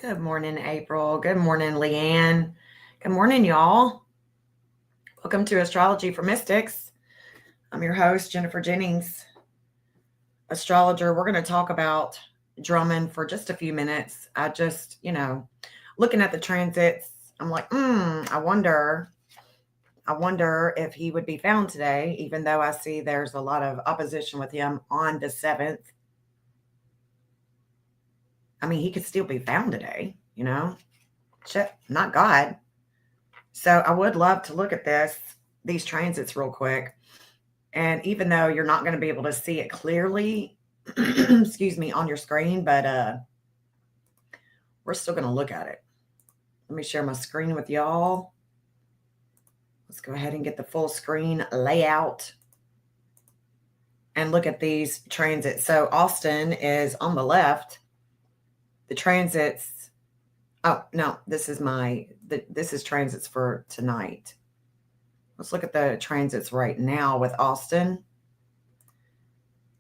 Good morning, April. Good morning, Leanne. Good morning, y'all. Welcome to Astrology for Mystics. I'm your host, Jennifer Jennings, astrologer. We're going to talk about Drummond for just a few minutes. I just, looking at the transits, I'm like, I wonder if he would be found today, even though I see there's a lot of opposition with him on the 7th. I mean, he could still be found today, Shit, not God. So I would love to look at these transits real quick. And even though you're not going to be able to see it clearly, excuse me, on your screen, but we're still going to look at it. Let me share my screen with y'all. Let's go ahead and get the full screen layout and look at these transits. So Austin is on the left. The transits. Oh, no, this is transits for tonight. Let's look at the transits right now with Austin.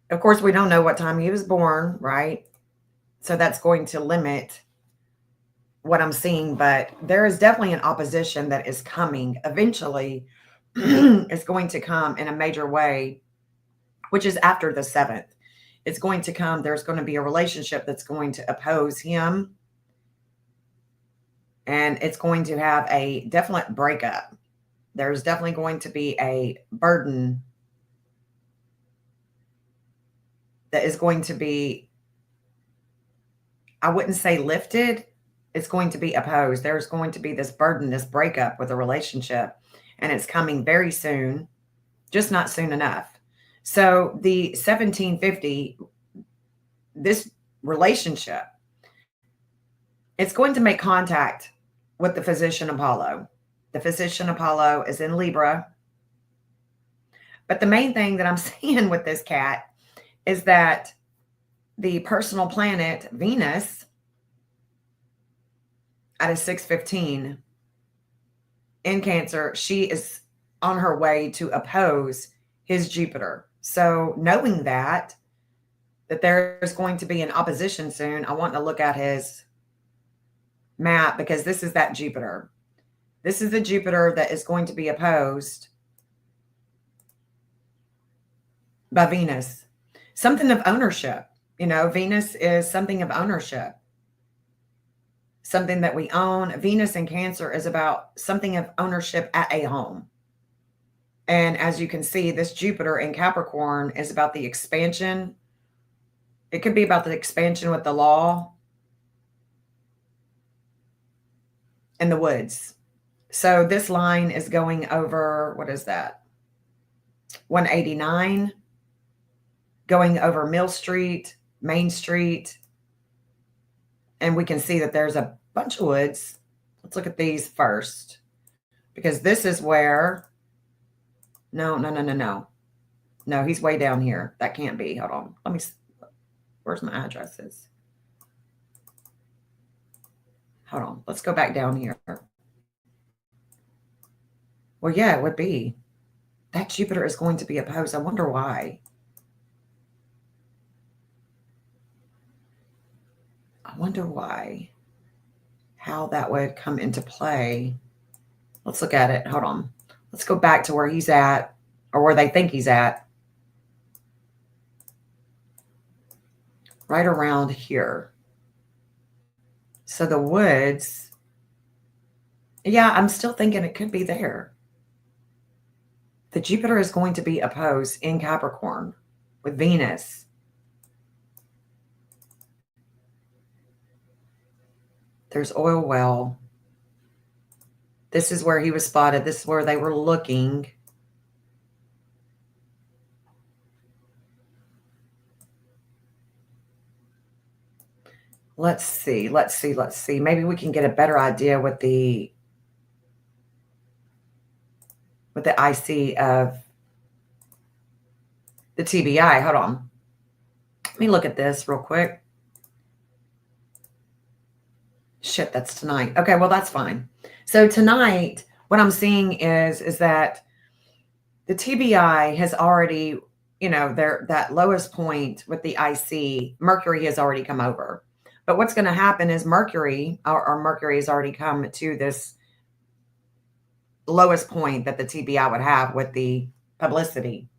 Of course, we don't know what time he was born, right? So that's going to limit what I'm seeing, but there is definitely an opposition that is coming eventually. Is going to come in a major way, which is after the 7th. It's going to come. There's going to be a relationship that's going to oppose him. And it's going to have a definite breakup. There's definitely going to be a burden that is going to be, I wouldn't say lifted. It's going to be opposed. There's going to be this burden, this breakup with a relationship, and it's coming very soon, just not soon enough. So the 1750, this relationship, it's going to make contact with the physician Apollo. The physician Apollo is in Libra. But the main thing that I'm seeing with this cat is that the personal planet Venus at a 615 in Cancer, she is on her way to oppose his Jupiter. So knowing that there's going to be an opposition soon, I want to look at his map because this is that Jupiter. This is the Jupiter that is going to be opposed by Venus. Something of ownership. Venus is something of ownership. Something that we own. Venus in Cancer is about something of ownership at a home. And as you can see, this Jupiter in Capricorn is about the expansion. It could be about the expansion with the law in the woods. So this line is going over, what is that? 189, going over Mill Street, Main Street. And we can see that there's a bunch of woods. Let's look at these first, because this is where, no, he's way down here. That can't be. Hold on. Let me, where's my addresses? Hold on. Let's go back down here. Well, yeah, it would be. That Jupiter is going to be opposed. I wonder why. I wonder why. How that would come into play. Let's look at it. Hold on. Let's go back to where he's at, or where they think he's at. Right around here. So the woods, yeah, I'm still thinking it could be there. The Jupiter is going to be opposed in Capricorn with Venus. There's oil well. This is where he was spotted. This is where they were looking. Let's see. Maybe we can get a better idea with the IC of the TBI. Hold on. Let me look at this real quick. Shit, that's tonight. Okay, well, that's fine. So tonight, what I'm seeing is that the TBI has already, that lowest point with the IC, Mercury has already come over. But what's going to happen is Mercury, or Mercury has already come to this lowest point that the TBI would have with the publicity.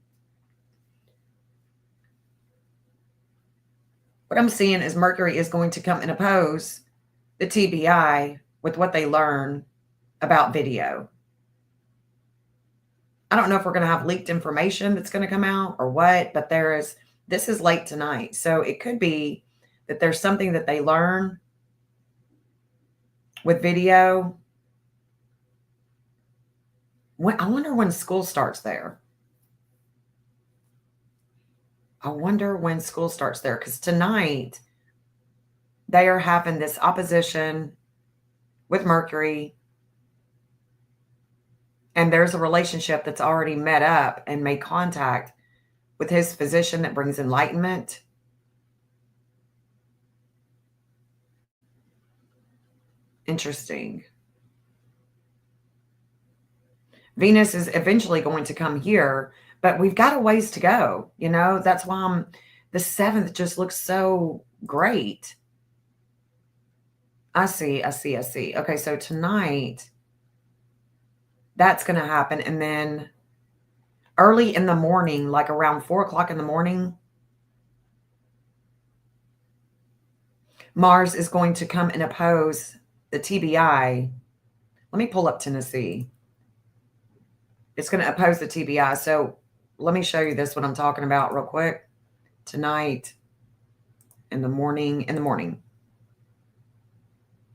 What I'm seeing is Mercury is going to come and oppose the TBI with what they learn about video. I don't know if we're going to have leaked information that's going to come out or what, but this is late tonight. So it could be that there's something that they learn with video. I wonder when school starts there. I wonder when school starts there, because tonight they are having this opposition with Mercury, and there's a relationship that's already met up and made contact with his physician that brings enlightenment. Interesting. Venus is eventually going to come here, but we've got a ways to go. That's why the 7th just looks so great. I see. Okay, so tonight that's going to happen. And then early in the morning, like around 4 o'clock in the morning, Mars is going to come and oppose the TBI. Let me pull up Tennessee. It's going to oppose the TBI. So let me show you this, what I'm talking about real quick. Tonight, in the morning.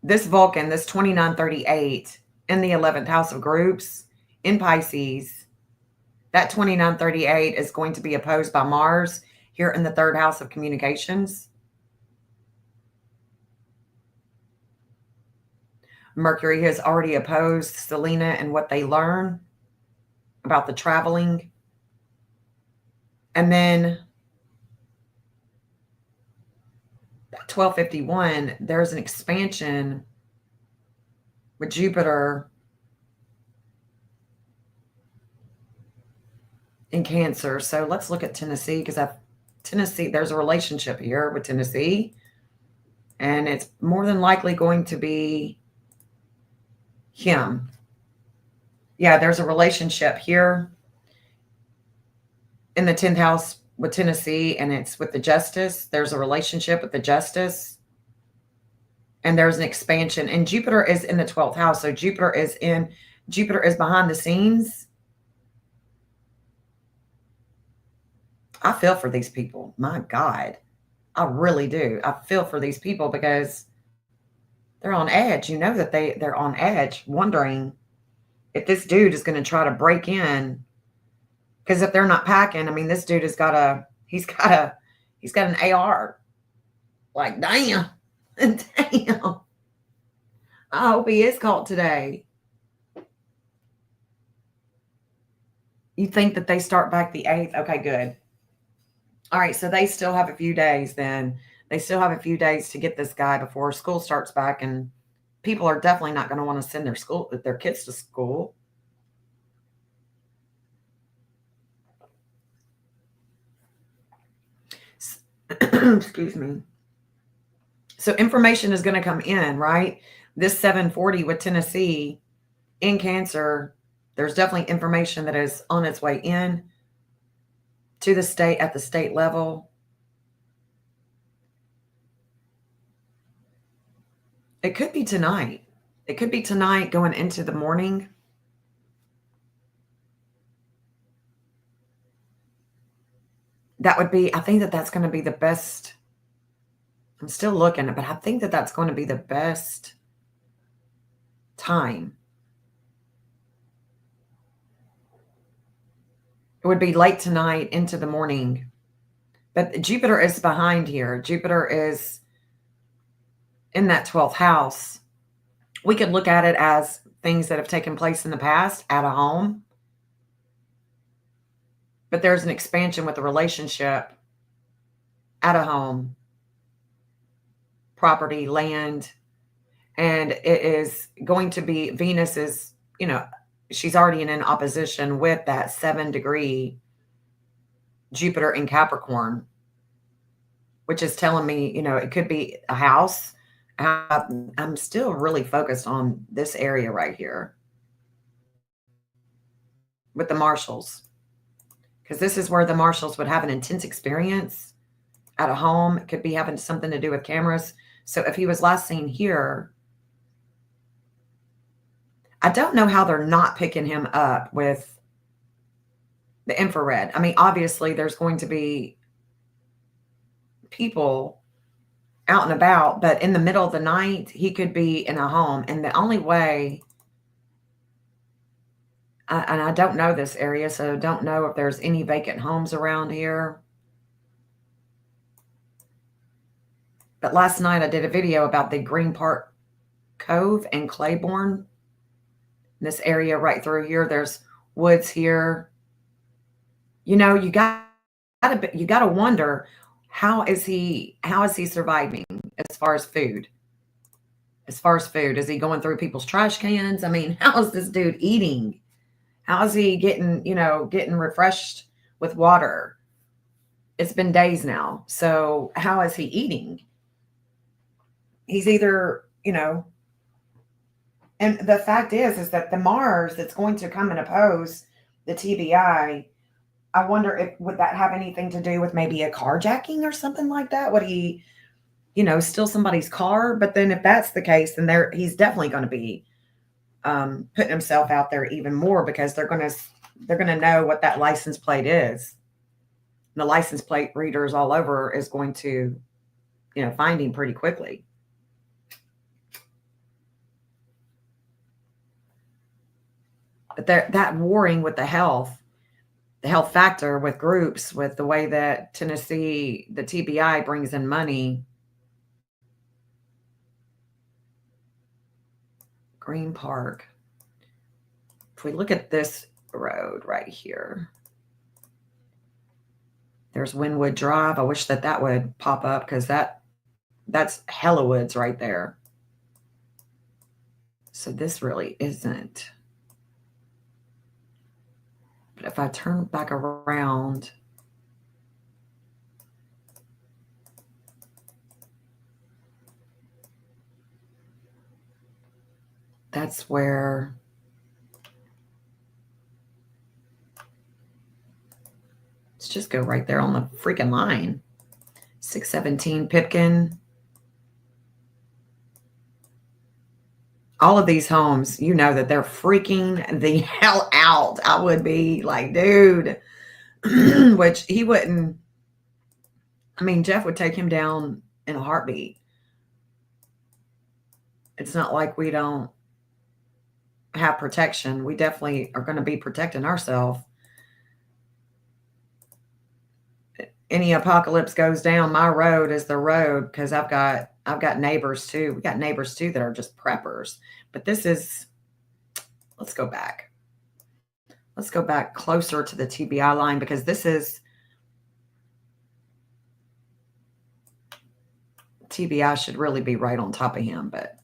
This Vulcan, this 2938 in the 11th house of groups in Pisces, that 2938 is going to be opposed by Mars here in the 3rd house of communications. Mercury has already opposed Selena and what they learn about the traveling. And then 1251, there's an expansion with Jupiter in Cancer. So let's look at Tennessee, because Tennessee, there's a relationship here with Tennessee, and it's more than likely going to be him. Yeah, there's a relationship here in the 10th house with Tennessee, and it's with the Justice. There's a relationship with the Justice, and there's an expansion. And Jupiter is in the 12th house. So Jupiter is behind the scenes. I feel for these people. My God, I really do. I feel for these people because they're on edge. You know that they're on edge, wondering if this dude is going to try to break in. Because if they're not packing, I mean, this dude he's got an AR. Like, damn. Damn. I hope he is caught today. You think that they start back the 8th? Okay, good. All right, so they still have a few days then. They still have a few days to get this guy before school starts back, and people are definitely not going to want to send their kids to school. Excuse me. So information is going to come in, right? This 740 with Tennessee in Cancer, there's definitely information that is on its way in to the state at the state level. It could be tonight. It could be tonight going into the morning. I think that's going to be the best. I'm still looking, but I think that's going to be the best time. It would be late tonight into the morning. But Jupiter is behind here. Jupiter is in that 12th house. We could look at it as things that have taken place in the past at a home. But there's an expansion with the relationship at a home, property, land, and it is going to be Venus is, she's already in opposition with that 7-degree Jupiter in Capricorn, which is telling me, it could be a house. I'm still really focused on this area right here with the Marshalls, because this is where the Marshalls would have an intense experience at a home. It could be having something to do with cameras. So if he was last seen here, I don't know how they're not picking him up with the infrared. I mean, obviously there's going to be people out and about, but in the middle of the night, he could be in a home. And the only way, and I don't know this area, so don't know if there's any vacant homes around here. But last night I did a video about the Green Park Cove and Claiborne. This area right through here, there's woods here. You gotta wonder, how is he surviving as far as food? As far as food, is he going through people's trash cans? I mean, how is this dude eating? How is he getting refreshed with water? It's been days now. So how is he eating? He's either, and the fact is that the Mars that's going to come and oppose the TBI, I wonder if would that have anything to do with maybe a carjacking or something like that? Would he, steal somebody's car? But then if that's the case, then he's definitely going to be putting himself out there even more, because they're going to know what that license plate is. And the license plate readers all over is going to, find him pretty quickly. But that warring with the health factor with groups, with the way that Tennessee, the TBI brings in money. Green Park. If we look at this road right here, there's Wynwood Drive. I wish that would pop up, because that's hella woods right there. So this really isn't. But if I turn back around, that's where let's just go right there on the freaking line. 617 Pipkin. All of these homes, that they're freaking the hell out. I would be like, dude, which he wouldn't. I mean, Jeff would take him down in a heartbeat. It's not like we don't have protection. We definitely are going to be protecting ourselves. Any apocalypse goes down, my road is the road, because I've got neighbors too. We got neighbors too that are just preppers. But this is, let's go back. Let's go back closer to the TBI line, because this is, TBI should really be right on top of him, but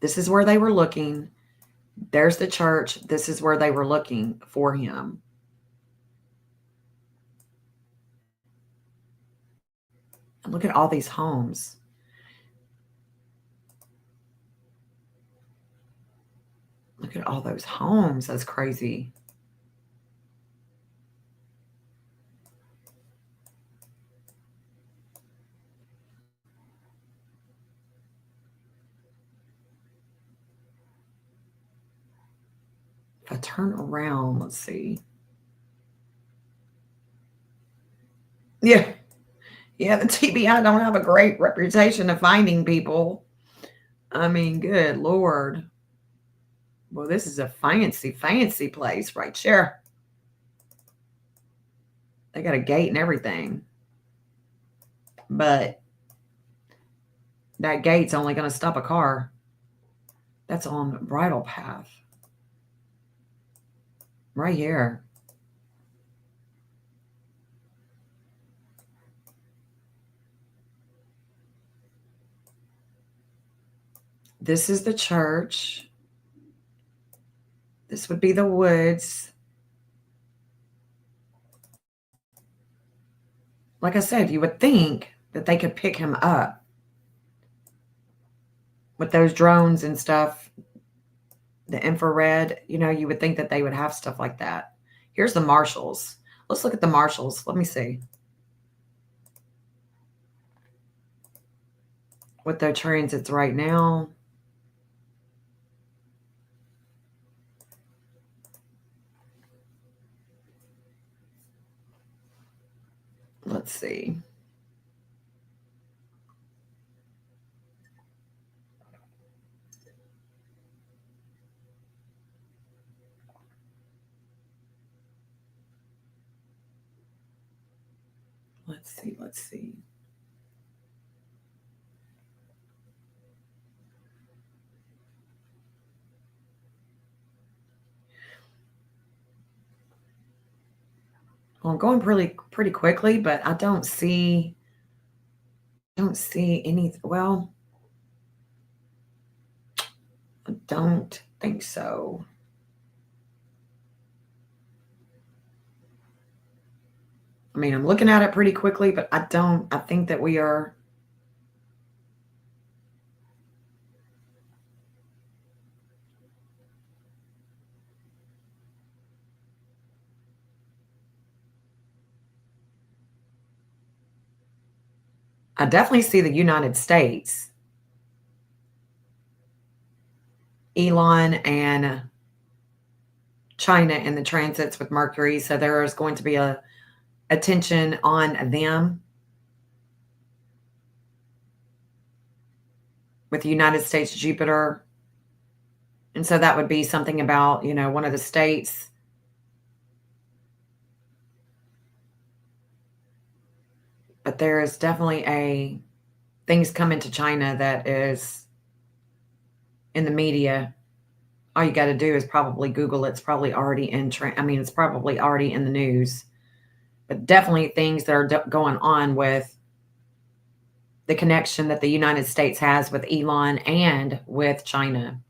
this is where they were looking. There's the church. This is where they were looking for him. And look at all these homes. Look at all those homes. That's crazy. If I turn around, let's see. Yeah. Yeah, the TBI don't have a great reputation of finding people. I mean, good Lord. Well, this is a fancy, fancy place right here. They got a gate and everything. But that gate's only going to stop a car. That's on Bridle Path. Right here. This is the church. This would be the woods. Like I said, you would think that they could pick him up with those drones and stuff, the infrared. You know, you would think that they would have stuff like that. Here's the Marshalls. Let's look at the Marshalls. Let me see what their transits right now. Let's see. Let's see. Let's see. Well, I'm going pretty quickly, but I don't see any. Well, I don't think so. I mean, I'm looking at it pretty quickly, but I think that we are. I definitely see the United States, Elon, and China in the transits with Mercury. So there is going to be a attention on them with the United States Jupiter. And so that would be something about, you know, one of the states. But there is definitely a things coming to China that is in the media. All you got to do is probably Google it. It's probably already in it's probably already in the news. But definitely things that are going on with the connection that the United States has with Elon and with China.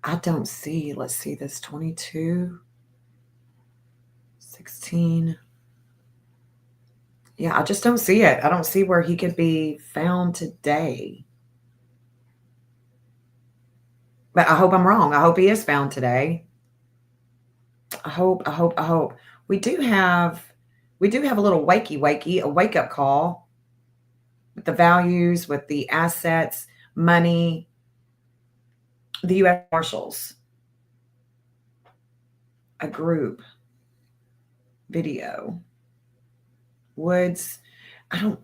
I don't see, let's see, this 22, 16. Yeah, I just don't see it. I don't see where he could be found today. But I hope I'm wrong. I hope he is found today. I hope. We do have a little wakey, a wake up call with the values, with the assets, money, the U.S. Marshals, a group, video, Woods. I don't,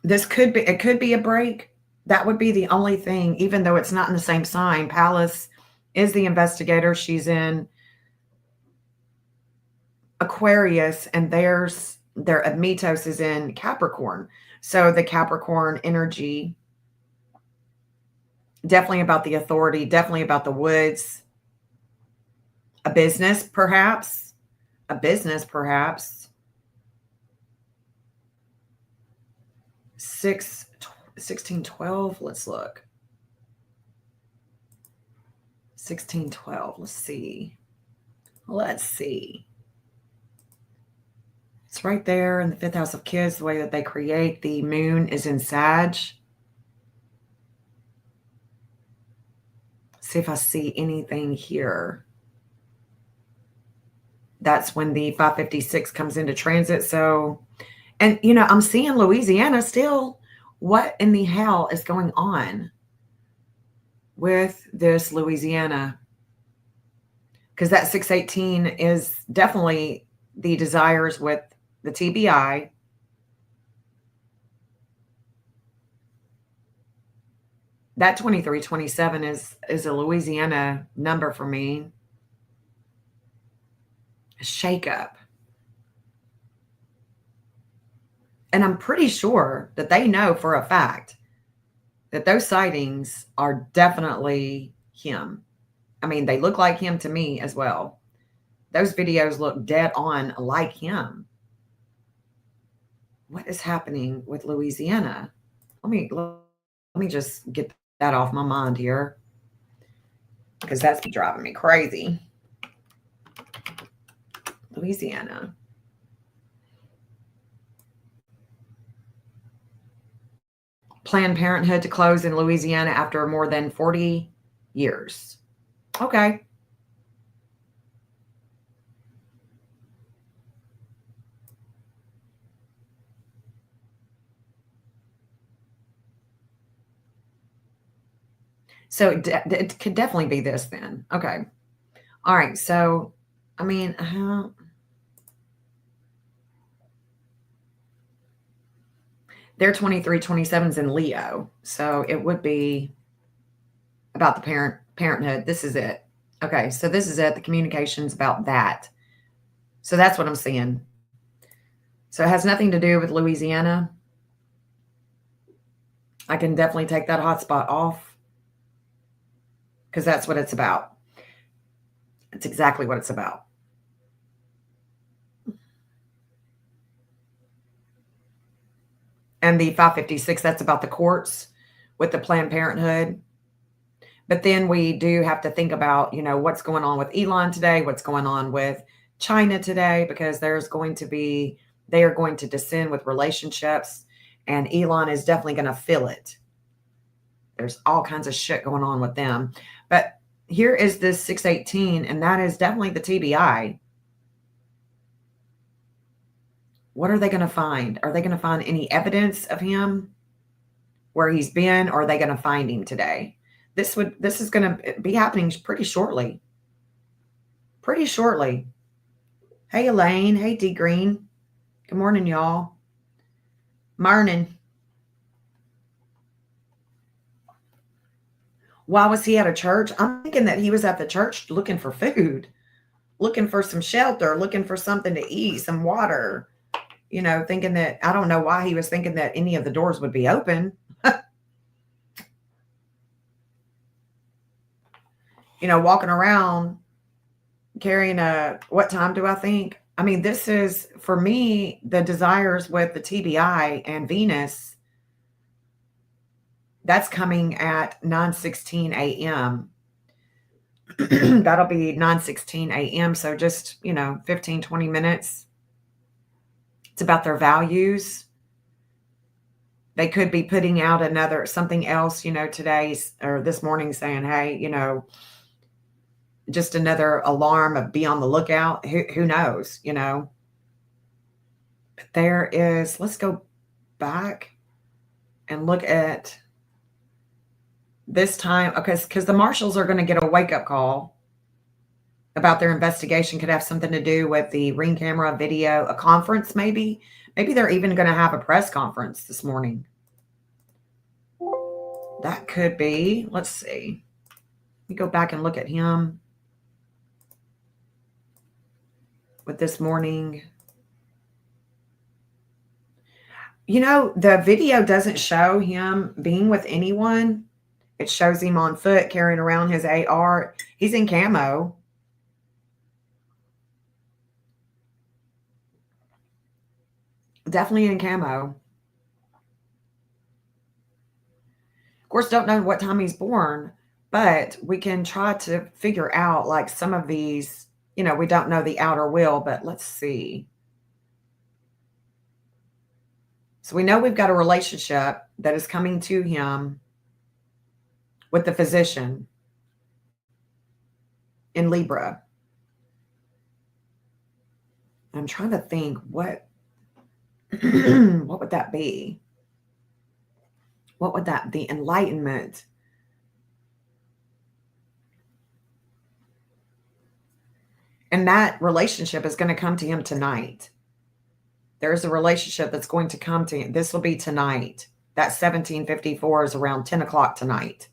it could be a break. That would be the only thing, even though it's not in the same sign. Pallas is the investigator. She's in Aquarius, and their Admetos is in Capricorn. So the Capricorn energy, definitely about the authority, definitely about the woods, a business, perhaps, a business, perhaps. 1612. Let's look. 1612. Let's see. Let's see. It's right there in the fifth house of kids, the way that they create. The moon is in Sag. See if I see anything here. That's when the 556 comes into transit. So, and you know, I'm seeing Louisiana still. What in the hell is going on with this Louisiana? Because that 618 is definitely the desires with the TBI. That 2327 is a Louisiana number for me. A shakeup. And I'm pretty sure that they know for a fact that those sightings are definitely him. I mean, they look like him to me as well. Those videos look dead on like him. What is happening with Louisiana? Let me just get that off my mind here because that's driving me crazy. Louisiana. Planned Parenthood to close in Louisiana after more than 40 years. Okay. So it could definitely be this then. Okay. All right. So, I mean, they're 23, 27's in Leo. So it would be about the parenthood. This is it. Okay. So this is it. The communications about that. So that's what I'm seeing. So it has nothing to do with Louisiana. I can definitely take that hotspot off because that's what it's about. It's exactly what it's about. And the 556, that's about the courts with the Planned Parenthood. But then we do have to think about, what's going on with Elon today, what's going on with China today, because they are going to descend with relationships, and Elon is definitely going to feel it. There's all kinds of shit going on with them. But here is this 618, and that is definitely the TBI. What are they going to find? Are they going to find any evidence of him where he's been, or are they going to find him today? This is going to be happening pretty shortly. Pretty shortly. Hey, Elaine. Hey, D Green. Good morning, y'all. Morning. Why was he at a church? I'm thinking that he was at the church looking for food, looking for some shelter, looking for something to eat, some water, thinking that, I don't know why he was thinking that any of the doors would be open. Walking around carrying what time do I think? I mean, this is, for me, the desires with the TBI and Venus, that's coming at 9:16 a.m. That'll be 9:16 a.m. So just, 15, 20 minutes. It's about their values. They could be putting out something else, today or this morning saying, hey, just another alarm of be on the lookout. Who knows, But there is, let's go back and look at this time. Okay, because the marshals are going to get a wake-up call about their investigation. Could have something to do with the ring camera video, a conference maybe. Maybe they're even going to have a press conference this morning. That could be. Let's see. Let me go back and look at him with this morning. The video doesn't show him being with anyone. It shows him on foot carrying around his AR. He's in camo. Definitely in camo. Of course, don't know what time he's born, but we can try to figure out like some of these, we don't know the outer will, but let's see. So we know we've got a relationship that is coming to him with the physician in Libra. I'm trying to think what would that be? What would that be? Enlightenment. And that relationship is going to come to him tonight. There's a relationship that's going to come to him. This will be tonight. That 1754 is around 10 o'clock tonight.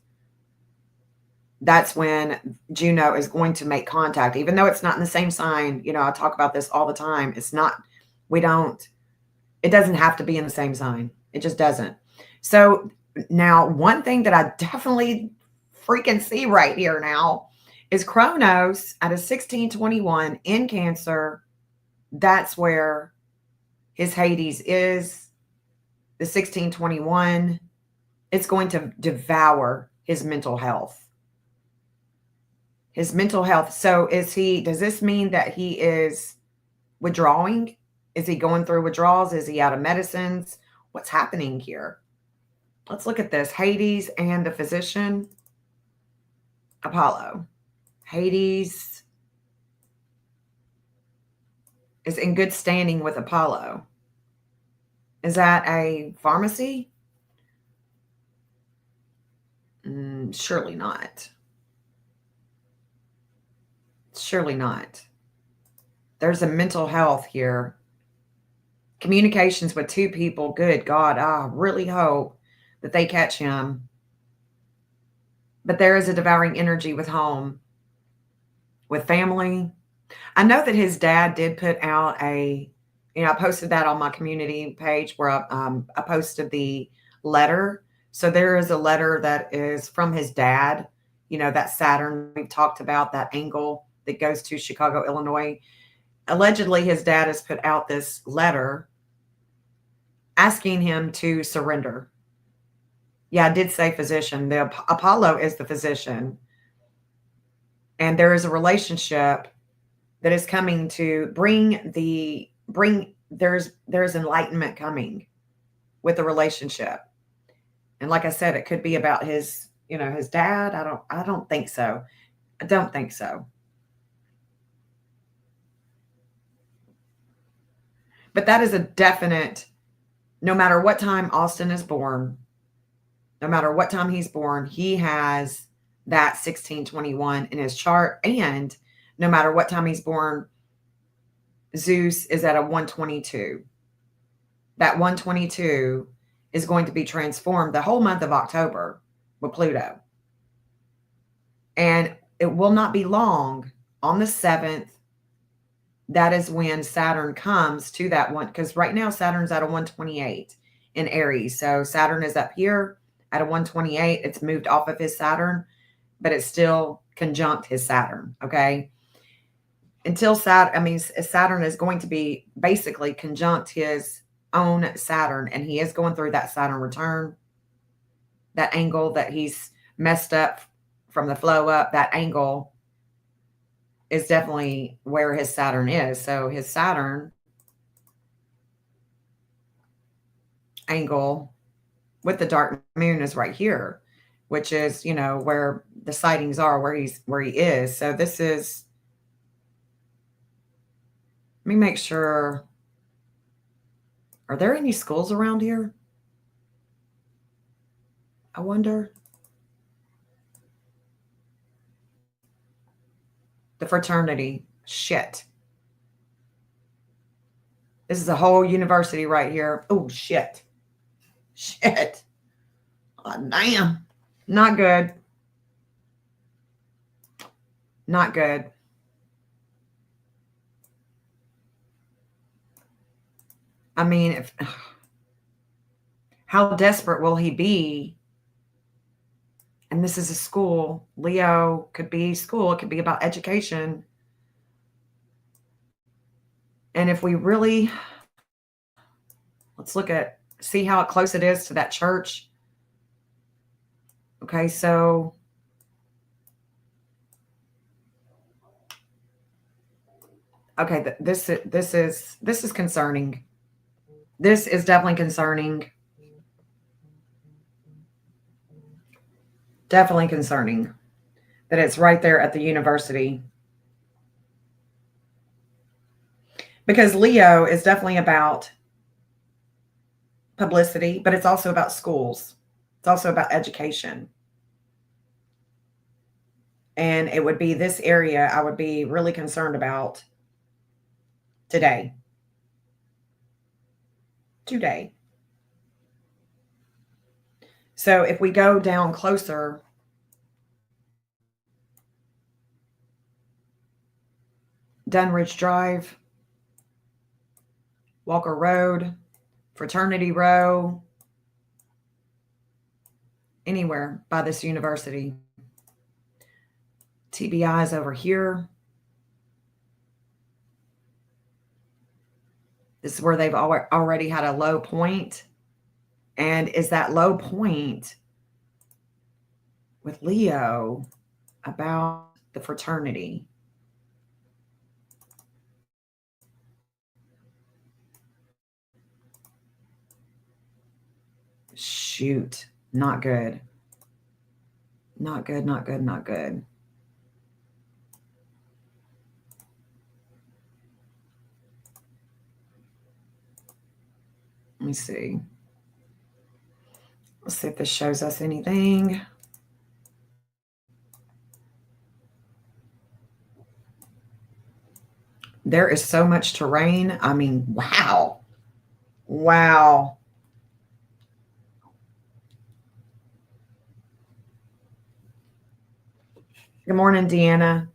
That's when Juno is going to make contact, even though it's not in the same sign. I talk about this all the time. It doesn't have to be in the same sign. It just doesn't. So now one thing that I definitely freaking see right here now is Kronos at a 1621 in Cancer. That's where his Hades is. The 1621. It's going to devour his mental health. His mental health. So does this mean that he is withdrawing? Is he going through withdrawals? Is he out of medicines? What's happening here? Let's look at this. Hades and the physician. Apollo. Hades is in good standing with Apollo. Is that a pharmacy? Surely not. Surely not. There's a mental health here. Communications with two people. Good God, I really hope that they catch him. But there is a devouring energy with home, with family. I know that his dad did put out I posted that on my community page where I posted the letter. So there is a letter that is from his dad, that Saturn we've talked about, that angle that goes to Chicago, Illinois. Allegedly, his dad has put out this letter asking him to surrender. Yeah, I did say physician. The Apollo is the physician. And there is a relationship that is coming to there's enlightenment coming with the relationship. And like I said, it could be about his dad. I don't think so. I don't think so. But that is a definite, no matter what time Austin is born, no matter what time he's born, he has that 1621 in his chart. And no matter what time he's born, Zeus is at a 122. That 122 is going to be transformed the whole month of October with Pluto. And it will not be long on the 7th. That is when Saturn comes to that one, because right now Saturn's at a 128 in Aries. So Saturn is up here at a 128. It's moved off of his Saturn, but it's still conjunct his Saturn, okay? Until Saturn is going to be basically conjunct his own Saturn, and he is going through that Saturn return, that angle that he's messed up from the flow up, that angle is definitely where his Saturn is. So his Saturn angle with the dark moon is right here, which is, where the sightings are, where he is. So this is, let me make sure. Are there any schools around here? I wonder. The fraternity. Shit. This is a whole university right here. Oh, shit. Shit. Oh, damn. Not good. Not good. I mean, how desperate will he be? And this is a school. Leo could be school. It could be about education. And if we really, let's see how close it is to that church. Okay, so okay, this is concerning. This is definitely concerning. Definitely concerning that it's right there at the university. Because Leo is definitely about publicity, but it's also about schools. It's also about education. And it would be this area I would be really concerned about today. So if we go down closer, Dunridge Drive, Walker Road, Fraternity Row, anywhere by this university. TBI is over here. This is where they've already had a low point. And is that low point with Leo about the fraternity. Shoot, not good. Not good, not good, not good. Let me see. Let's see if this shows us anything. There is so much terrain. I mean, wow. Wow. Good morning, Deanna.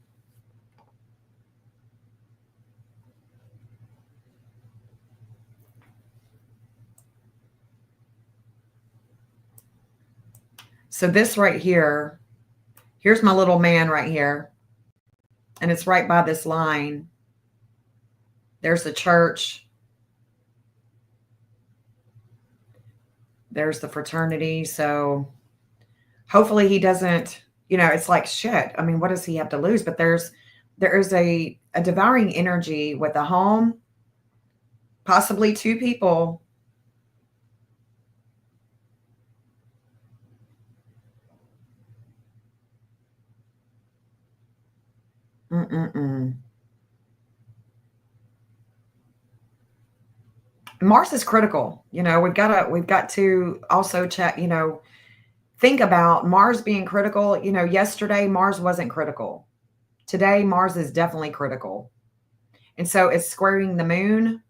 So this right here, here's my little man right here. And it's right by this line. There's the church. There's the fraternity. So hopefully he doesn't, it's like shit. I mean, what does he have to lose? But there is a devouring energy with a home, possibly two people. Mm-mm-mm. Mars is critical. We've got to also check, think about Mars being critical. Yesterday Mars wasn't critical. Today Mars is definitely critical. And so it's squaring the moon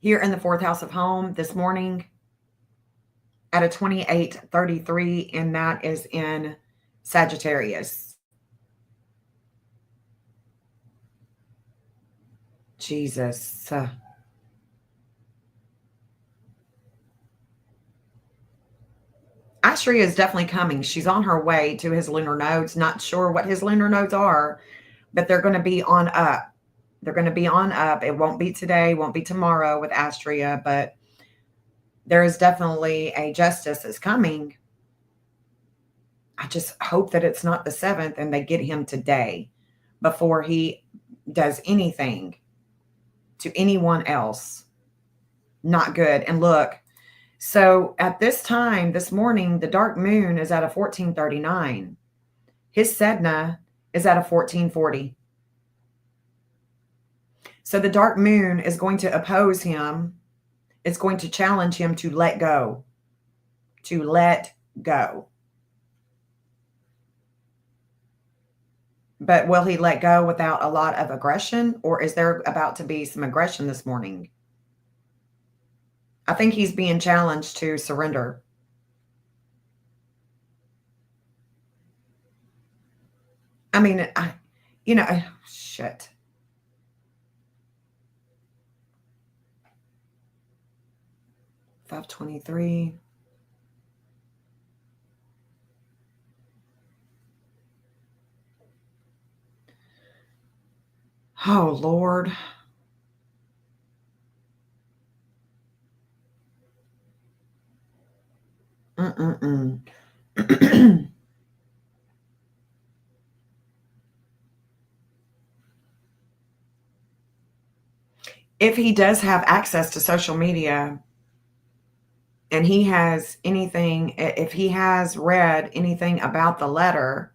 here in the fourth house of home this morning at a 28:33, and that is in Sagittarius. Jesus. Astria is definitely coming. She's on her way to his lunar nodes. Not sure what his lunar nodes are, but they're going to be on up. They're going to be on up. It won't be today, won't be tomorrow with Astria, but there is definitely a justice that's coming. I just hope that it's not the 7th and they get him today before he does anything to anyone else. Not good. And look, so at this time, this morning, the dark moon is at a 1439. His Sedna is at a 1440. So the dark moon is going to oppose him. It's going to challenge him to let go. To let go. But will he let go without a lot of aggression? Or is there about to be some aggression this morning? I think he's being challenged to surrender. I mean, shit. $523. Oh, Lord. Mm-mm-mm. If he does have access to social media and he has anything, if he has read anything about the letter,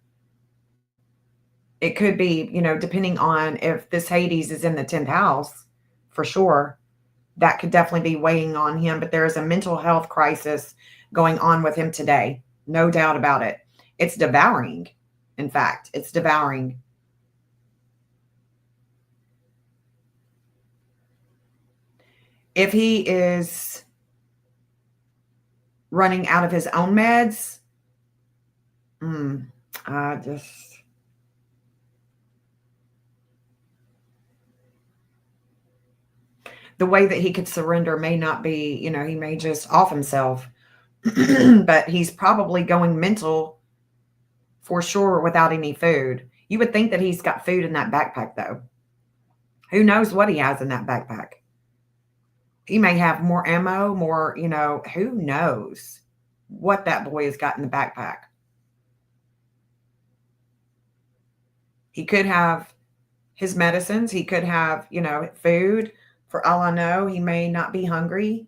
it could be, depending on if this Hades is in the 10th house, for sure, that could definitely be weighing on him. But there is a mental health crisis going on with him today. No doubt about it. It's devouring. In fact, it's devouring. If he is running out of his own meds, the way that he could surrender may not be, he may just off himself, but he's probably going mental for sure without any food. You would think that he's got food in that backpack, though. Who knows what he has in that backpack? He may have more ammo, more, who knows what that boy has got in the backpack. He could have his medicines. He could have, food. For all I know, he may not be hungry,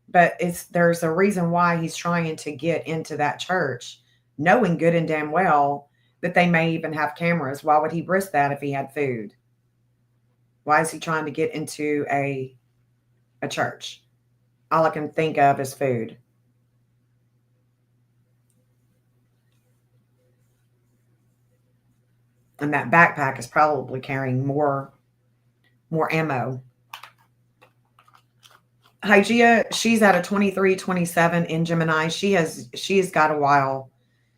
but there's a reason why he's trying to get into that church, knowing good and damn well that they may even have cameras. Why would he risk that if he had food? Why is he trying to get into a church? All I can think of is food. And that backpack is probably carrying more ammo. Hygeia, she's at a 23, 27 in Gemini. She's got a while.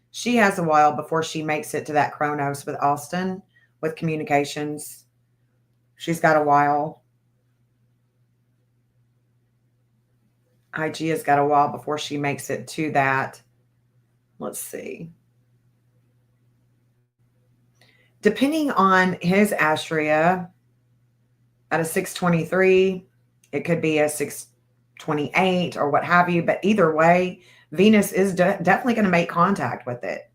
She has a while before she makes it to that Chronos with Austin, with communications. She's got a while. Hygeia's got a while before she makes it to that. Let's see. Depending on his Astrea, at a 623, it could be a 628 or what have you. But either way, Venus is definitely going to make contact with it.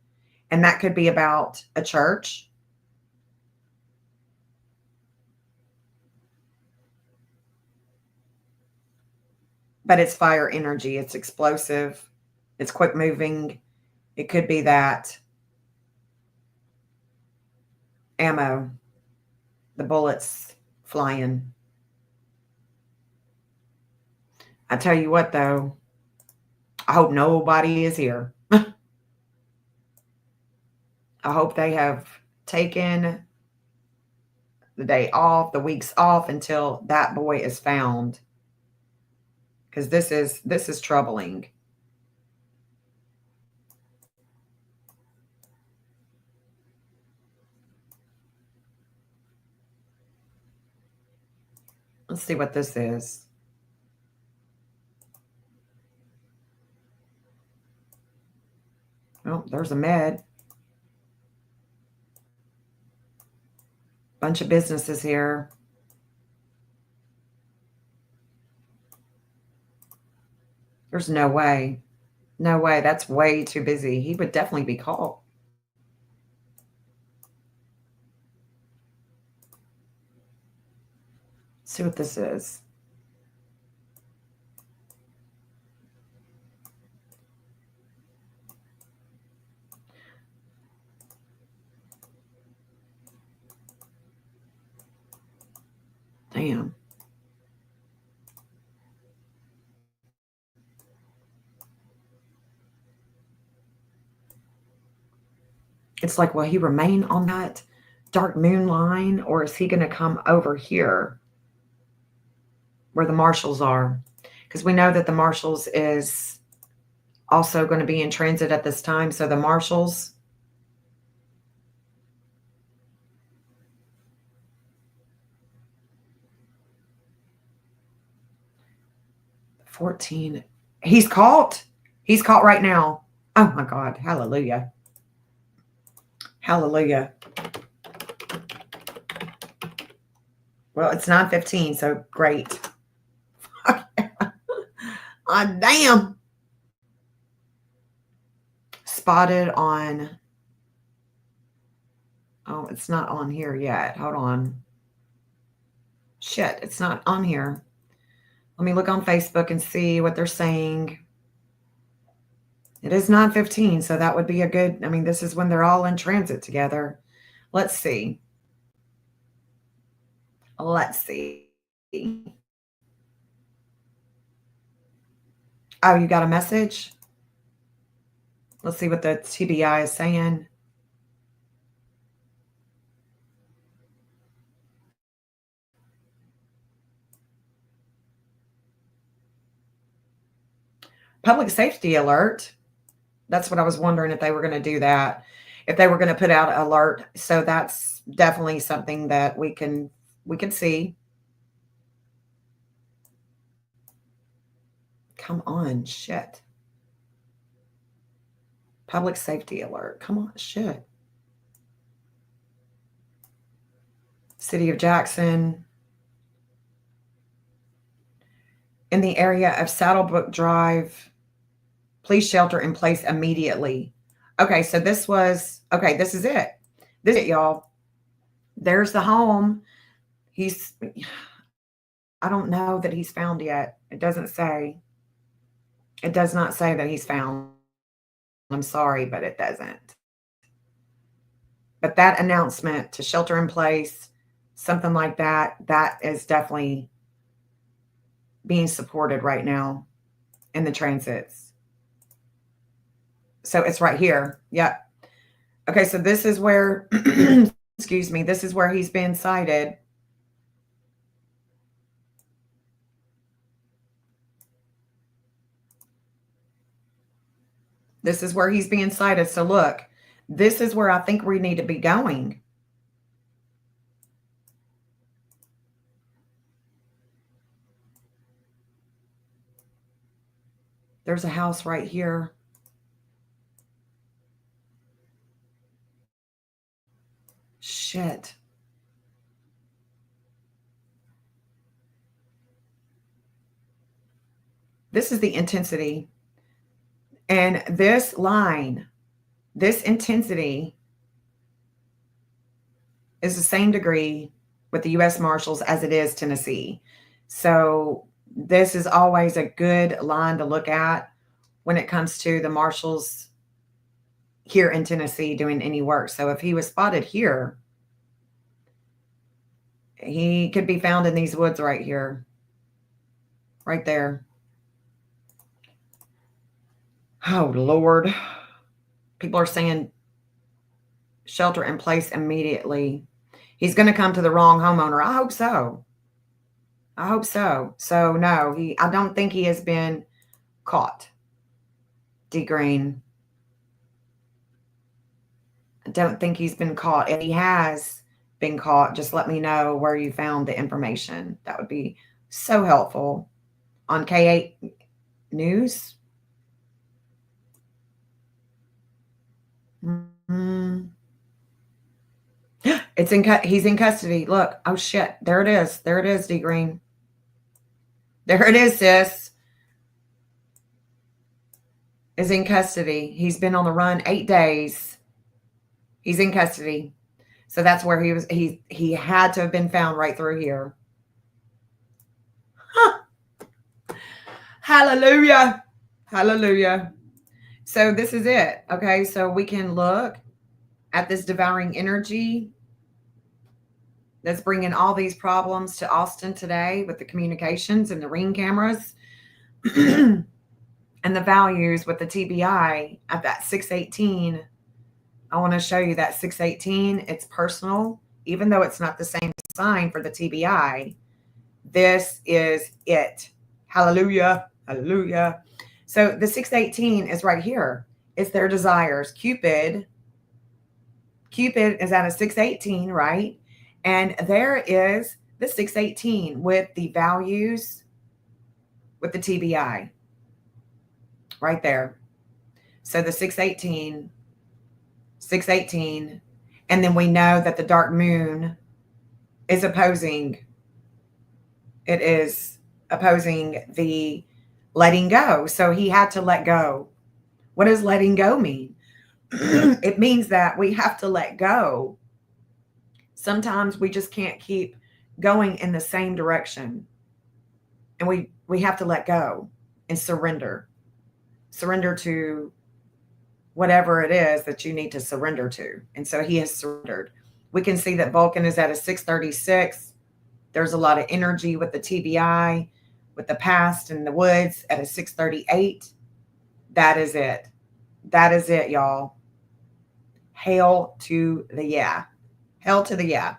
And that could be about a church. But it's fire energy. It's explosive. It's quick moving. It could be that ammo, the bullets flying. I tell you what, though, I hope nobody is here. I hope they have taken the day off, the weeks off until that boy is found. Because this is troubling. Let's see what this is. Oh, there's a med. Bunch of businesses here. There's no way. No way. That's way too busy. He would definitely be caught. Let's see what this is. Damn. It's like, will he remain on that dark moon line, or is he going to come over here where the marshals are? Because we know that the marshals is also going to be in transit at this time. So the marshals, $14. He's caught. He's caught right now. Oh my God. Hallelujah. Hallelujah. Well, it's 9:15, so great. Oh, damn. Spotted on. Oh, it's not on here yet. Hold on. Shit, it's not on here. Let me look on Facebook and see what they're saying. It is 9:15, so that would be a good, this is when they're all in transit together. Let's see. Let's see. Oh, you got a message? Let's see what the TBI is saying. Public safety alert. That's what I was wondering, if they were going to do that, if they were going to put out an alert. So that's definitely something that we can see. Come on, shit. Public safety alert. Come on, shit. City of Jackson. In the area of Saddlebrook Drive, please shelter in place immediately. Okay, so this is it. This is it, y'all. There's the home. He's, I don't know that he's found yet. It doesn't say. It does not say that he's found. I'm sorry, but it doesn't. But that announcement to shelter in place, something like that, that is definitely being supported right now in the transits. So it's right here. Yep. Okay, so this is where, excuse me, this is where he's been sighted. This is where he's being sighted. So look, this is where I think we need to be going. There's a house right here. Shit. This is the intensity. And this line, this intensity is the same degree with the U.S. Marshals as it is Tennessee. So this is always a good line to look at when it comes to the Marshals here in Tennessee doing any work. So if he was spotted here, he could be found in these woods right here, right there. Oh, Lord. People are saying shelter in place immediately. He's going to come to the wrong homeowner. I hope so. I hope so. So no, I don't think he has been caught. D Green. I don't think he's been caught. If he has been caught, just let me know where you found the information. That would be so helpful. On K8 News. Mm-hmm. He's in custody. Look. Oh shit. There it is. There it is, D Green. There it is, sis. Is in custody. He's been on the run 8 days. He's in custody. So that's where he was. He had to have been found right through here. Huh. Hallelujah. Hallelujah. So this is it. Okay. So we can look at this devouring energy that's bringing all these problems to Austin today with the communications and the ring cameras and the values with the TBI at that 618. I want to show you that 618. It's personal, even though it's not the same sign for the TBI. This is it. Hallelujah. Hallelujah. So the 618 is right here. It's their desires. Cupid is at a 618, right? And there is the 618 with the values with the TBI right there. So the 618, and then we know that the dark moon is opposing. It is opposing the letting go. So he had to let go. What does letting go mean? It means that we have to let go. Sometimes we just can't keep going in the same direction. And we have to let go and surrender. Surrender to whatever it is that you need to surrender to. And so he has surrendered. We can see that Vulcan is at a 636. There's a lot of energy with the TBI, with the past and the woods at a 638. That is it. That is it, y'all. Hail to the yeah. Hell to the yeah.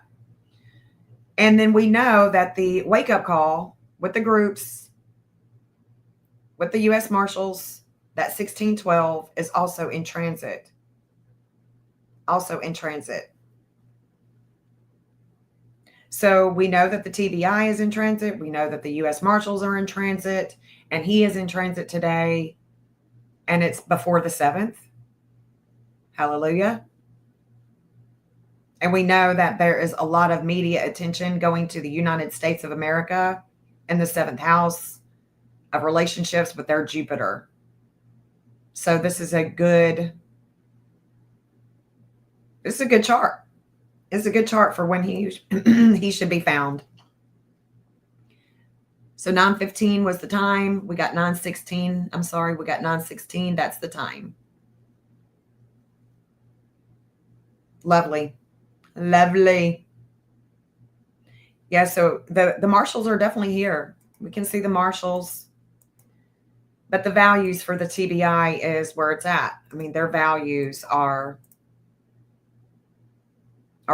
And then we know that the wake-up call with the groups, with the U.S. Marshals, that 1612 is also in transit. Also in transit. So we know that the TBI is in transit. We know that the U.S. Marshals are in transit. And he is in transit today. And it's before the 7th. Hallelujah. And we know that there is a lot of media attention going to the United States of America in the 7th house of relationships with their Jupiter. So this is a good chart. It's a good chart for when he he should be found. So 9:15 was the time. We got 9:16. I'm sorry, we got 9:16. That's the time. Lovely. Lovely. Yeah, so the marshals are definitely here. We can see the marshals. But the values for the TBI is where it's at. I mean, their values are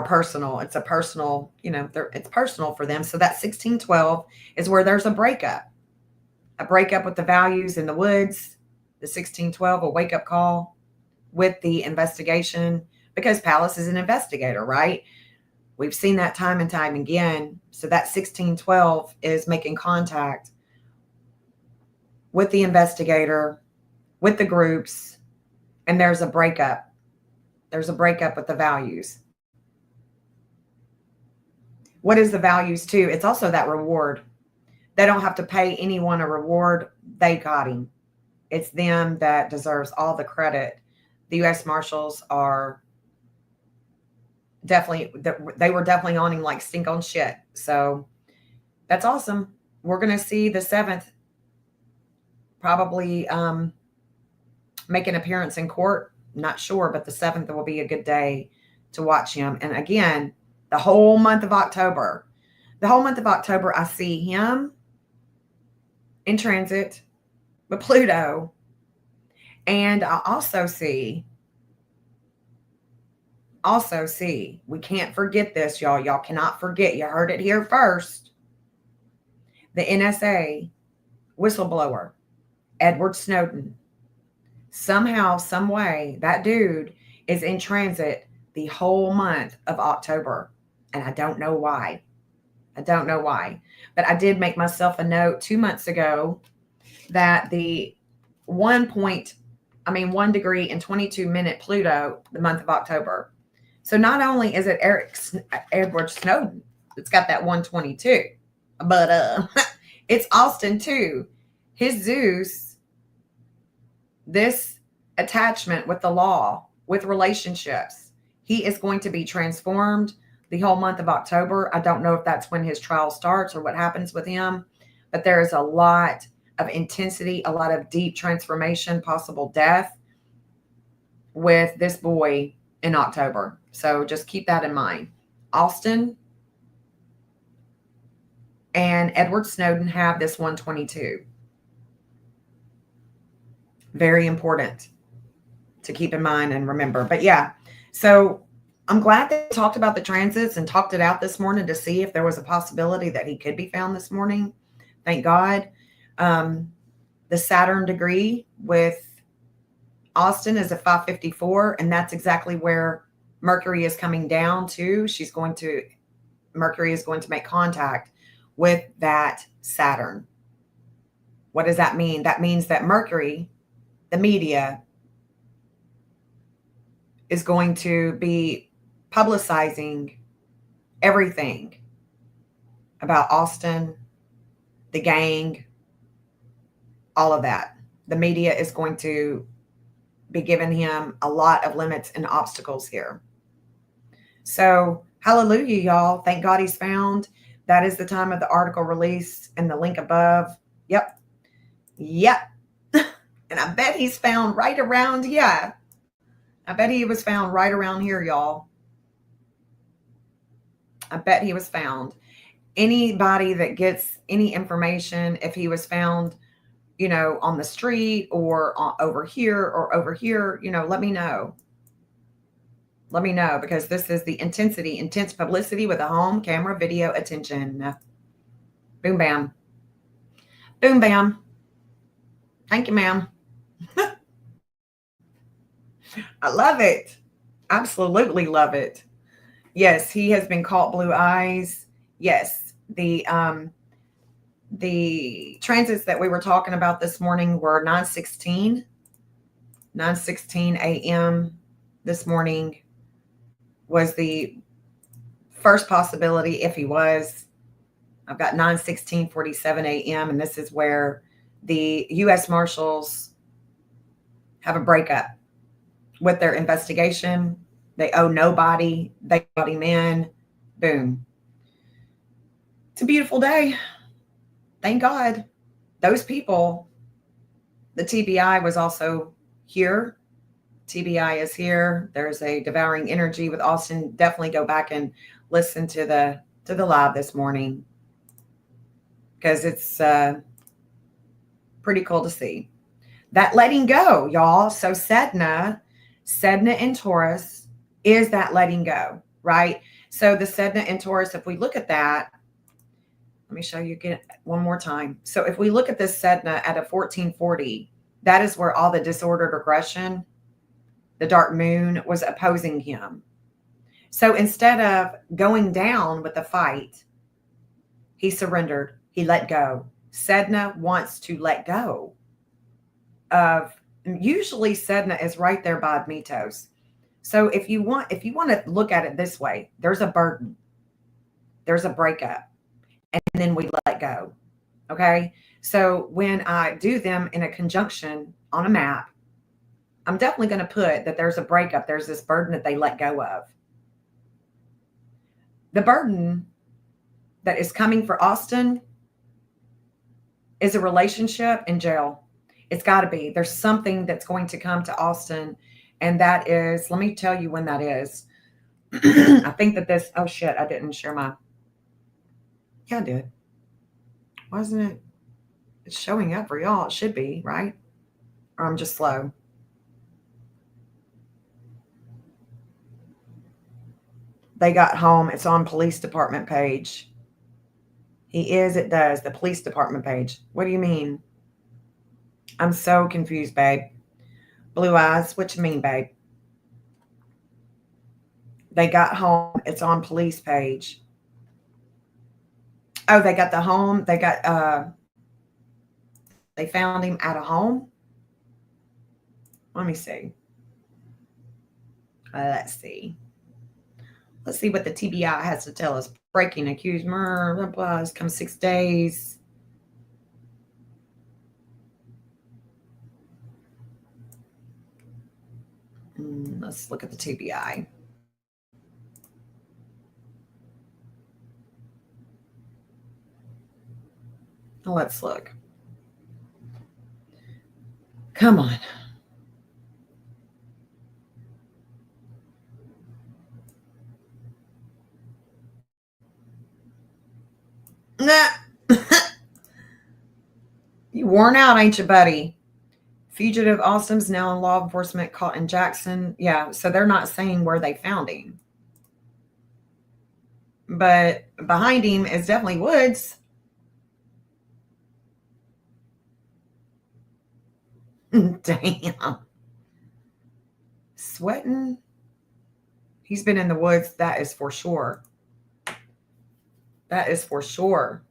personal. It's a personal, it's personal for them. So that 1612 is where there's a breakup with the values in the woods. The 1612, a wake up call with the investigation, because Palace is an investigator, right? We've seen that time and time again. So that 1612 is making contact with the investigator, with the groups, and there's a breakup. There's a breakup with the values. What is the values too? It's also that reward. They don't have to pay anyone a reward. They got him. It's them that deserves all the credit. The U.S. Marshals are they were definitely on him like stink on shit. So that's awesome. We're going to see the 7th probably make an appearance in court. Not sure, but the 7th will be a good day to watch him. And again, the whole month of October, I see him in transit with Pluto. And I also see, we can't forget this, y'all. Y'all cannot forget. You heard it here first. The NSA whistleblower, Edward Snowden. Somehow, some way, that dude is in transit the whole month of October. And I don't know why. But I did make myself a note 2 months ago that the 1 degree and 22-minute Pluto, the month of October. So not only is it Edward Snowden that's got that 122, but it's Austin too. His Zeus, this attachment with the law, with relationships, he is going to be transformed the whole month of October. I don't know if that's when his trial starts or what happens with him, but there is a lot of intensity, a lot of deep transformation, possible death with this boy in October. So just keep that in mind. Austin and Edward Snowden have this 122. Very important to keep in mind and remember. But yeah, so I'm glad they talked about the transits and talked it out this morning to see if there was a possibility that he could be found this morning. Thank God. The Saturn degree with Austin is a 554, and that's exactly where Mercury is coming down to. Mercury is going to make contact with that Saturn. What does that mean? That means that Mercury, the media, is going to be publicizing everything about Austin, the gang, all of that. The media is going to be giving him a lot of limits and obstacles here. So hallelujah, y'all. Thank God he's found. That is the time of the article release and the link above. Yep. And I bet he's found right around here. I bet he was found right around here, y'all. I bet he was found. Anybody that gets any information, if he was found, on the street or over here, let me know. Let me know, because this is the intense publicity with a home camera video attention. Boom, bam. Boom, bam. Thank you, ma'am. I love it. Absolutely love it. Yes, he has been caught blue eyes. Yes, the transits that we were talking about this morning were 9:16 a.m. this morning was the first possibility if he was. I've got 9:16:47 a.m. and this is where the U.S. Marshals have a breakup with their investigation. They owe nobody. They got him in. Boom. It's a beautiful day. Thank God. Those people, the TBI was also here. TBI is here. There's a devouring energy with Austin. Definitely go back and listen to the live this morning because it's pretty cool to see that letting go, y'all. So Sedna in Taurus is that letting go, right? So the Sedna in Taurus, if we look at that, let me show you again one more time. So if we look at this Sedna at a 1440, that is where all the disordered aggression, the dark moon, was opposing him. So instead of going down with the fight, he surrendered. He let go. Sedna wants to let go of, usually Sedna is right there by Admitos. So if you want to look at it this way, there's a burden, there's a breakup, and then we let go. Okay. So when I do them in a conjunction on a map, I'm definitely going to put that there's a breakup. There's this burden that they let go of. The burden that is coming for Austin is a relationship in jail. It's got to be. There's something that's going to come to Austin, and that is, let me tell you when that is. I think that this, oh shit, I didn't share my, yeah, I did. Wasn't it? It's showing up for y'all. It should be, right? Or I'm just slow. They got home. It's on police department page. He is, it does. The police department page. What do you mean? I'm so confused, babe. Blue eyes. What you mean, babe? They got home. It's on police page. Oh, they got the home. They got, they found him at a home. Let me see. Let's see. Let's see what the TBI has to tell us. Breaking accused murder, blah, blah, come 6 days. Let's look at the TBI. Let's look. Come on. Nah. You worn out, ain't you, buddy? Fugitive Austin's now in law enforcement caught in Jackson. Yeah, so they're not saying where they found him. But behind him is definitely woods. Damn. Sweating. He's been in the woods. That is for sure. That is for sure.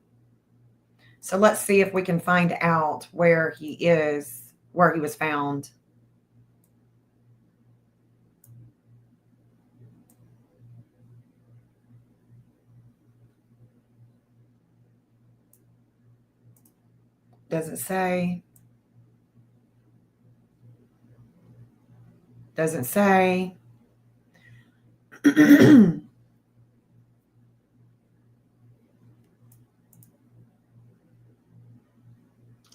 So let's see if we can find out where he is, where he was found. Doesn't say. Doesn't say.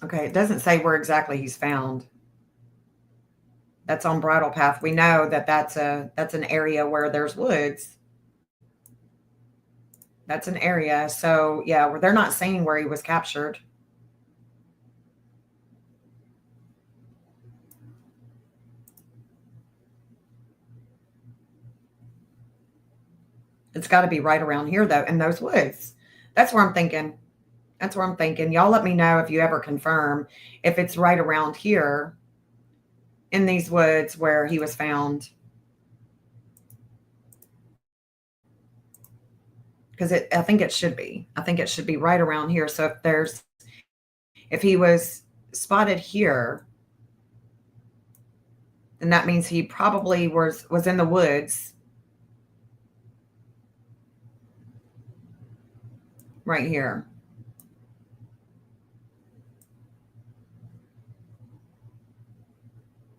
Okay, it doesn't say where exactly he's found. That's on Bridle Path. We know that that's an area where there's woods. That's an area. So yeah, they're not saying where he was captured. It's got to be right around here though, in those woods. That's where I'm thinking. That's where I'm thinking. Y'all let me know if you ever confirm if it's right around here in these woods where he was found. Because I think it should be. I think it should be right around here. So if he was spotted here, then that means he probably was in the woods right here.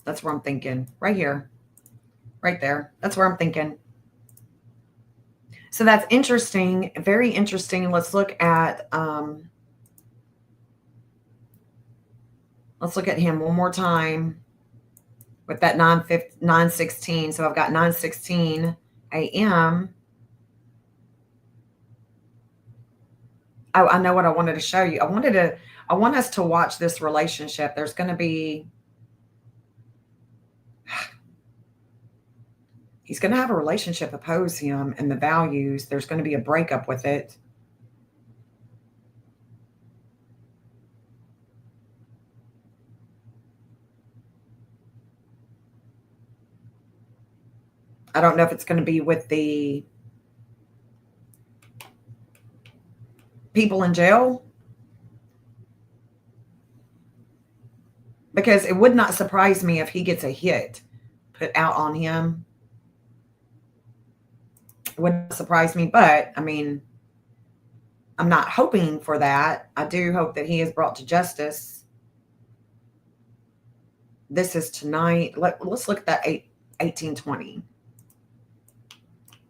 That's where I'm thinking. Right here. Right there. That's where I'm thinking. So that's interesting. Very interesting. Let's look at him one more time with that 9:16. So I've got 9:16 a.m. Oh, I know what I wanted to show you. I want us to watch this relationship. There's going to be, he's going to have a relationship oppose him and the values. There's going to be a breakup with it. I don't know if it's going to be with the people in jail, because it would not surprise me if he gets a hit put out on him. It wouldn't surprise me, but I mean, I'm not hoping for that. I do hope that he is brought to justice. This is tonight. Let's look at that 1820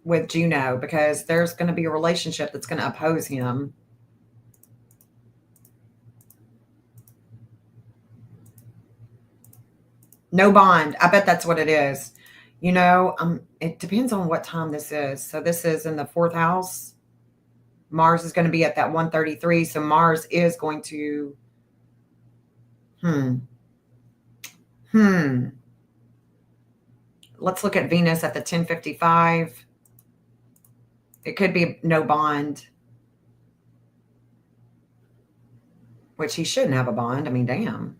with Juno, because there's going to be a relationship that's going to oppose him. No bond. I bet that's what it is. You know, it depends on what time this is. So this is in the fourth house. Mars is going to be at that 133. So Mars is going to, Let's look at Venus at the 1055. It could be no bond, which he shouldn't have a bond. I mean, damn.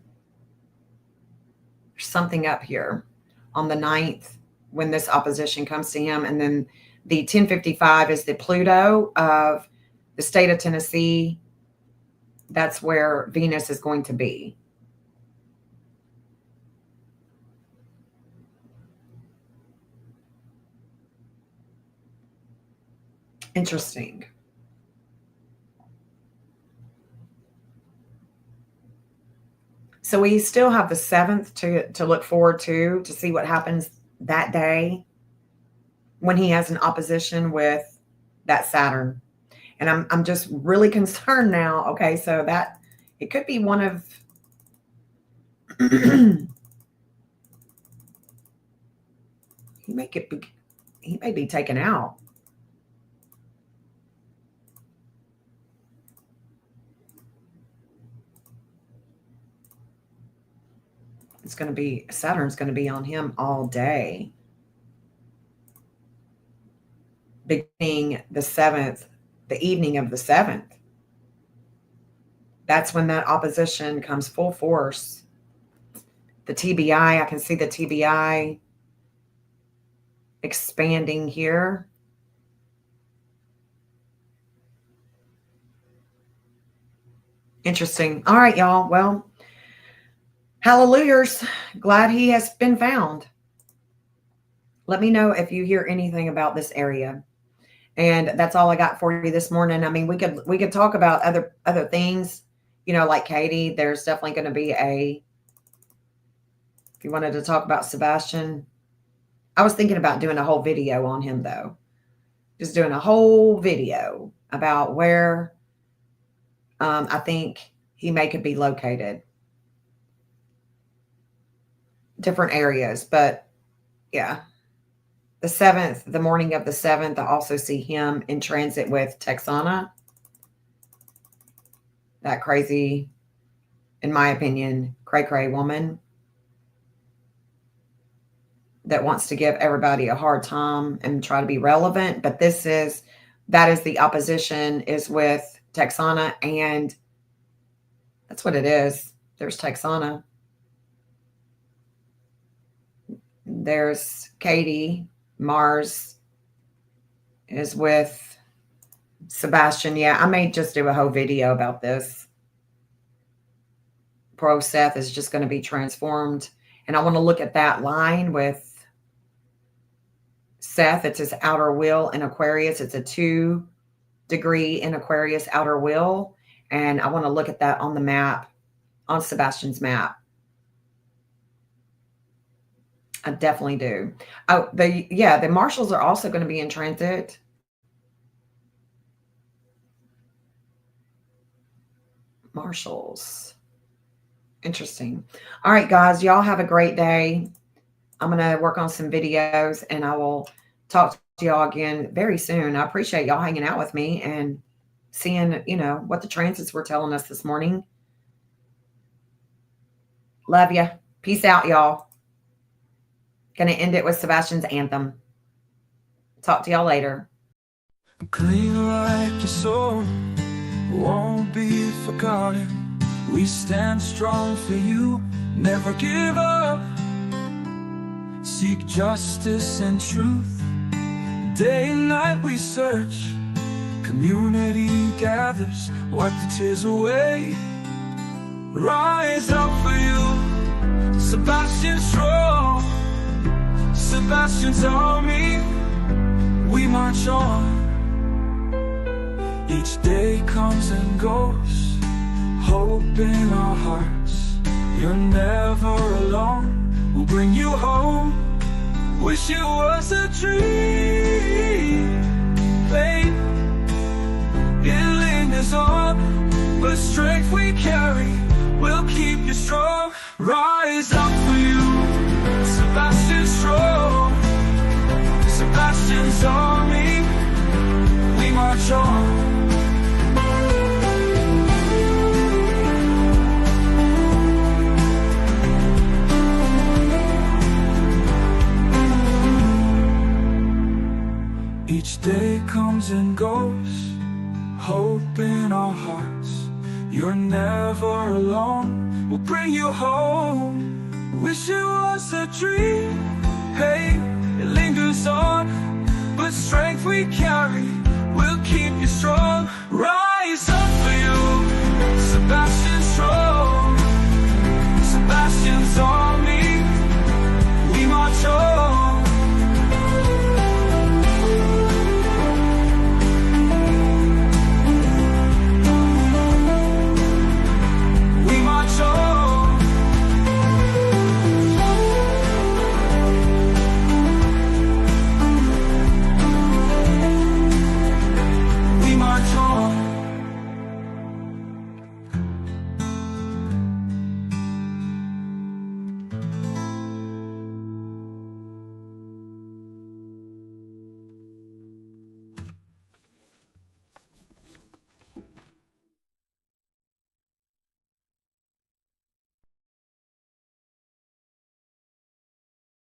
There's something up here on the 9th when this opposition comes to him. And then the 1055 is the Pluto of the state of Tennessee. That's where Venus is going to be. Interesting. So we still have the 7th to look forward to see what happens that day when he has an opposition with that Saturn. And I'm just really concerned now. Okay, so that it could be one of he may be taken out. It's going to be, Saturn's going to be on him all day. Beginning the 7th, the evening of the 7th. That's when that opposition comes full force. The TBI, I can see the TBI expanding here. Interesting. All right, y'all. Well, hallelujahs. Glad he has been found. Let me know if you hear anything about this area. And that's all I got for you this morning. I mean, we could talk about other things, you know, like Katie. There's definitely going to be if you wanted to talk about Sebastian. I was thinking about doing a whole video on him, though. Just doing a whole video about where I think he could be located. Different areas, but yeah. The 7th, the morning of the 7th, I also see him in transit with Texana. That crazy, in my opinion, cray-cray woman that wants to give everybody a hard time and try to be relevant. But that is the opposition is with Texana, and that's what it is. There's Texana. There's Katie. Mars is with Sebastian. Yeah, I may just do a whole video about this. Pro Seth is just going to be transformed. And I want to look at that line with Seth. It's his outer wheel in Aquarius. It's a 2-degree in Aquarius outer wheel. And I want to look at that on the map, on Sebastian's map. I definitely do. Oh, the Marshalls are also going to be in transit. Marshalls. Interesting. All right, guys, y'all have a great day. I'm going to work on some videos and I will talk to y'all again very soon. I appreciate y'all hanging out with me and seeing, what the transits were telling us this morning. Love ya. Peace out, y'all. Gonna end it with Sebastian's anthem. Talk to y'all later. Clean like your soul, won't be forgotten. We stand strong for you, never give up. Seek justice and truth, day and night we search. Community gathers, wipe the tears away. Rise up for you, Sebastian strong. Sebastian's army, we march on. Each day comes and goes, hope in our hearts. You're never alone, we'll bring you home. Wish it was a dream, babe. It lingers on, but strength we carry will keep you strong. Rise up for you, Sebastian strong. Sebastian's army, we march on. Each day comes and goes, hope in our hearts. You're never alone, we'll bring you home. Wish it was a dream, hey, it lingers on, but strength we carry